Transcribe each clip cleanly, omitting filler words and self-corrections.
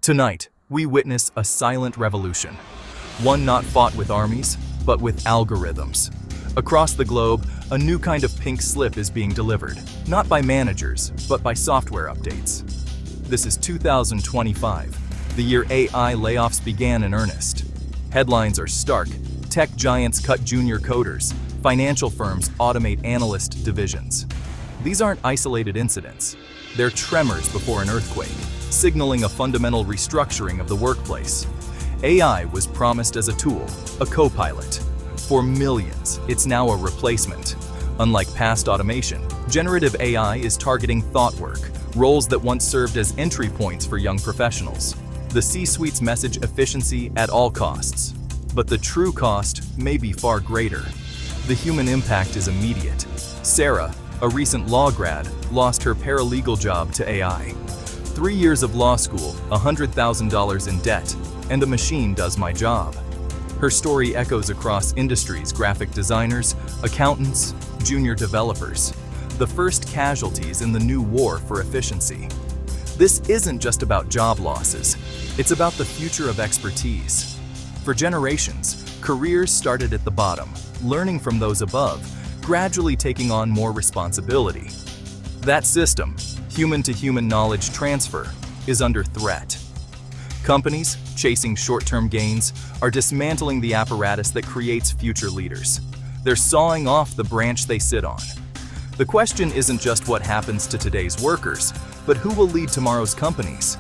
Tonight, we witness a silent revolution, one not fought with armies, but with algorithms. Across the globe, a new kind of pink slip is being delivered, not by managers, but by software updates. This is 2025, the year AI layoffs began in earnest. Headlines are stark: tech giants cut junior coders, financial firms automate analyst divisions. These aren't isolated incidents. They're tremors before an earthquake, signaling a fundamental restructuring of the workplace. AI was promised as a tool, a co-pilot. For millions, it's now a replacement. Unlike past automation, generative AI is targeting thought work, roles that once served as entry points for young professionals. The C-suite's message efficiency at all costs. But the true cost may be far greater. The human impact is immediate. Sarah, a recent law grad, lost her paralegal job to AI. 3 years of law school, $100,000 in debt, and a machine does my job. Her story echoes across industries: graphic designers, accountants, junior developers, the first casualties in the new war for efficiency. This isn't just about job losses, it's about the future of expertise. For generations, careers started at the bottom, learning from those above, gradually taking on more responsibility. That system, human-to-human knowledge transfer, is under threat. Companies, chasing short-term gains, are dismantling the apparatus that creates future leaders. They're sawing off the branch they sit on. The question isn't just what happens to today's workers, but who will lead tomorrow's companies.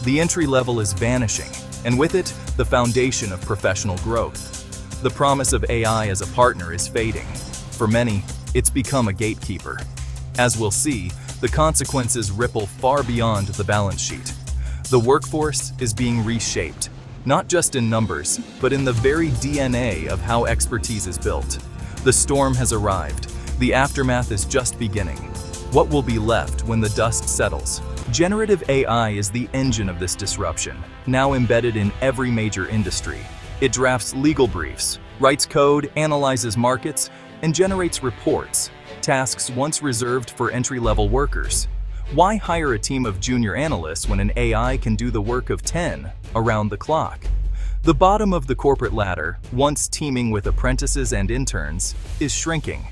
The entry level is vanishing, and with it, the foundation of professional growth. The promise of AI as a partner is fading. For many, it's become a gatekeeper. As we'll see, the consequences ripple far beyond the balance sheet. The workforce is being reshaped, not just in numbers, but in the very DNA of how expertise is built. The storm has arrived. The aftermath is just beginning. What will be left when the dust settles? Generative AI is the engine of this disruption, now embedded in every major industry. It drafts legal briefs, writes code, analyzes markets, and generates reports, tasks once reserved for entry-level workers. Why hire a team of junior analysts when an AI can do the work of 10 around the clock? The bottom of the corporate ladder, once teeming with apprentices and interns, is shrinking.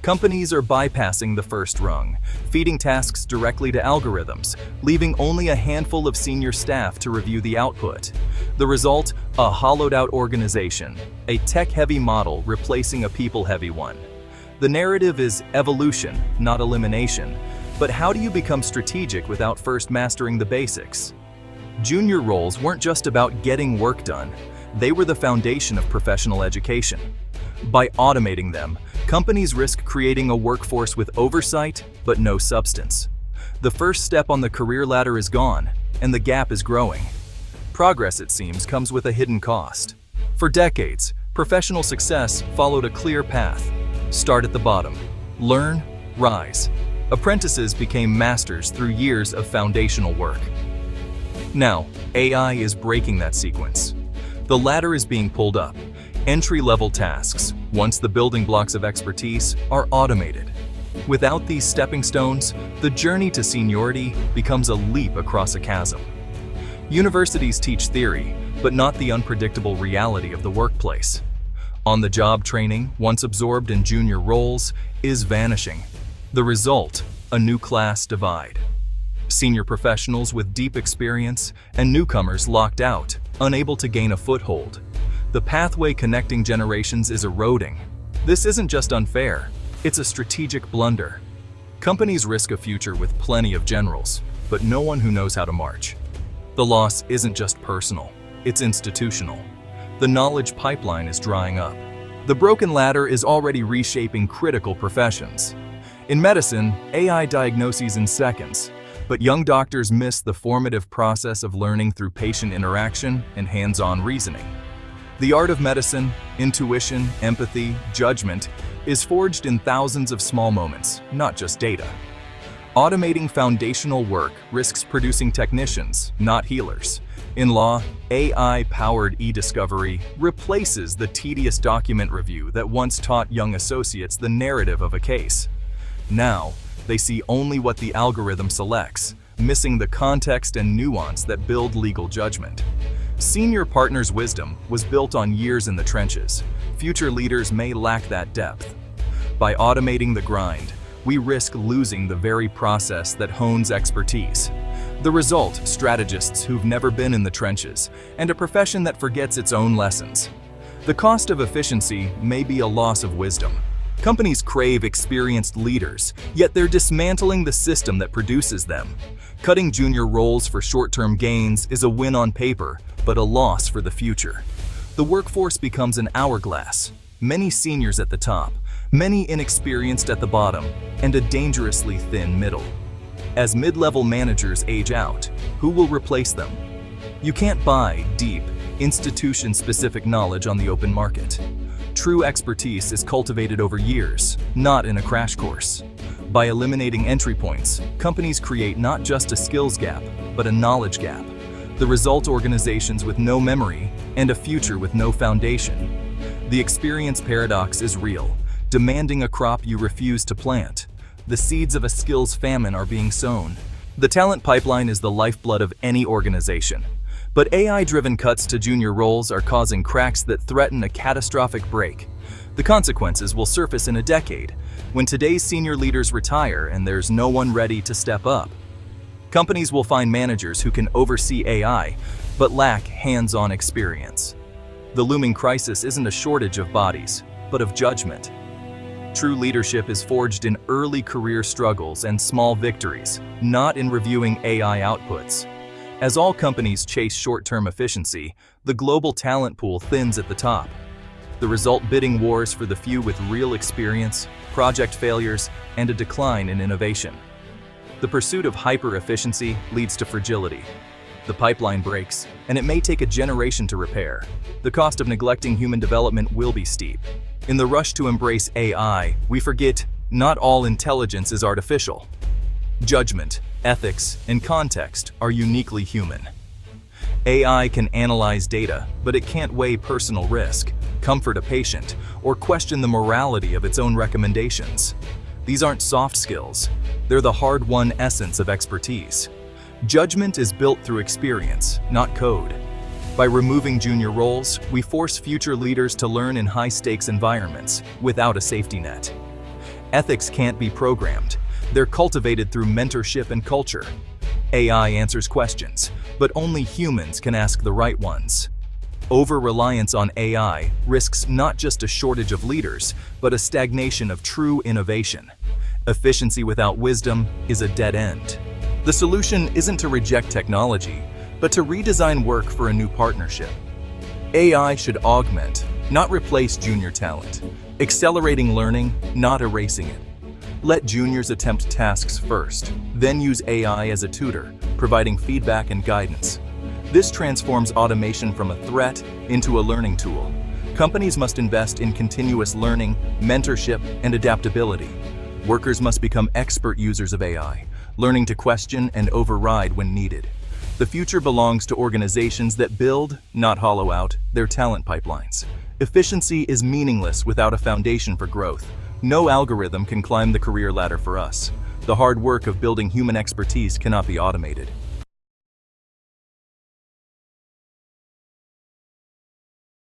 Companies are bypassing the first rung, feeding tasks directly to algorithms, leaving only a handful of senior staff to review the output. The result? A hollowed-out organization, a tech-heavy model replacing a people-heavy one. The narrative is evolution, not elimination. But how do you become strategic without first mastering the basics? Junior roles weren't just about getting work done. They were the foundation of professional education. By automating them, companies risk creating a workforce with oversight, but no substance. The first step on the career ladder is gone, and the gap is growing. Progress, it seems, comes with a hidden cost. For decades, professional success followed a clear path. Start at the bottom. Learn, rise. Apprentices became masters through years of foundational work. Now, AI is breaking that sequence. The ladder is being pulled up. Entry-level tasks, once the building blocks of expertise, are automated. Without these stepping stones, the journey to seniority becomes a leap across a chasm. Universities teach theory, but not the unpredictable reality of the workplace. On-the-job training, once absorbed in junior roles, is vanishing. The result, a new class divide. Senior professionals with deep experience and newcomers locked out, unable to gain a foothold. The pathway connecting generations is eroding. This isn't just unfair, it's a strategic blunder. Companies risk a future with plenty of generals, but no one who knows how to march. The loss isn't just personal, it's institutional. The knowledge pipeline is drying up. The broken ladder is already reshaping critical professions. In medicine, AI diagnoses in seconds, but young doctors miss the formative process of learning through patient interaction and hands-on reasoning. The art of medicine, intuition, empathy, judgment, is forged in thousands of small moments, not just data. Automating foundational work risks producing technicians, not healers. In law, AI-powered e-discovery replaces the tedious document review that once taught young associates the narrative of a case. Now, they see only what the algorithm selects, missing the context and nuance that build legal judgment. Senior partners' wisdom was built on years in the trenches. Future leaders may lack that depth. By automating the grind, we risk losing the very process that hones expertise. The result, strategists who've never been in the trenches, and a profession that forgets its own lessons. The cost of efficiency may be a loss of wisdom. Companies crave experienced leaders, yet they're dismantling the system that produces them. Cutting junior roles for short-term gains is a win on paper, but a loss for the future. The workforce becomes an hourglass. Many seniors at the top, many inexperienced at the bottom, and a dangerously thin middle. As mid-level managers age out, who will replace them? You can't buy deep, institution-specific knowledge on the open market. True expertise is cultivated over years, not in a crash course. By eliminating entry points, companies create not just a skills gap, but a knowledge gap. The result, organizations with no memory and a future with no foundation. The experience paradox is real, demanding a crop you refuse to plant. The seeds of a skills famine are being sown. The talent pipeline is the lifeblood of any organization. But AI-driven cuts to junior roles are causing cracks that threaten a catastrophic break. The consequences will surface in a decade, when today's senior leaders retire and there's no one ready to step up. Companies will find managers who can oversee AI, but lack hands-on experience. The looming crisis isn't a shortage of bodies, but of judgment. True leadership is forged in early career struggles and small victories, not in reviewing AI outputs. As all companies chase short-term efficiency, the global talent pool thins at the top. The result, bidding wars for the few with real experience, project failures, and a decline in innovation. The pursuit of hyper-efficiency leads to fragility. The pipeline breaks, and it may take a generation to repair. The cost of neglecting human development will be steep. In the rush to embrace AI, we forget not all intelligence is artificial. Judgment, ethics, and context are uniquely human. AI can analyze data, but it can't weigh personal risk, comfort a patient, or question the morality of its own recommendations. These aren't soft skills, they're the hard-won essence of expertise. Judgment is built through experience, not code. By removing junior roles, we force future leaders to learn in high-stakes environments without a safety net. Ethics can't be programmed. They're cultivated through mentorship and culture. AI answers questions, but only humans can ask the right ones. Over-reliance on AI risks not just a shortage of leaders, but a stagnation of true innovation. Efficiency without wisdom is a dead end. The solution isn't to reject technology, but to redesign work for a new partnership. AI should augment, not replace junior talent, accelerating learning, not erasing it. Let juniors attempt tasks first, then use AI as a tutor, providing feedback and guidance. This transforms automation from a threat into a learning tool. Companies must invest in continuous learning, mentorship, and adaptability. Workers must become expert users of AI, learning to question and override when needed. The future belongs to organizations that build, not hollow out, their talent pipelines. Efficiency is meaningless without a foundation for growth. No algorithm can climb the career ladder for us. The hard work of building human expertise cannot be automated.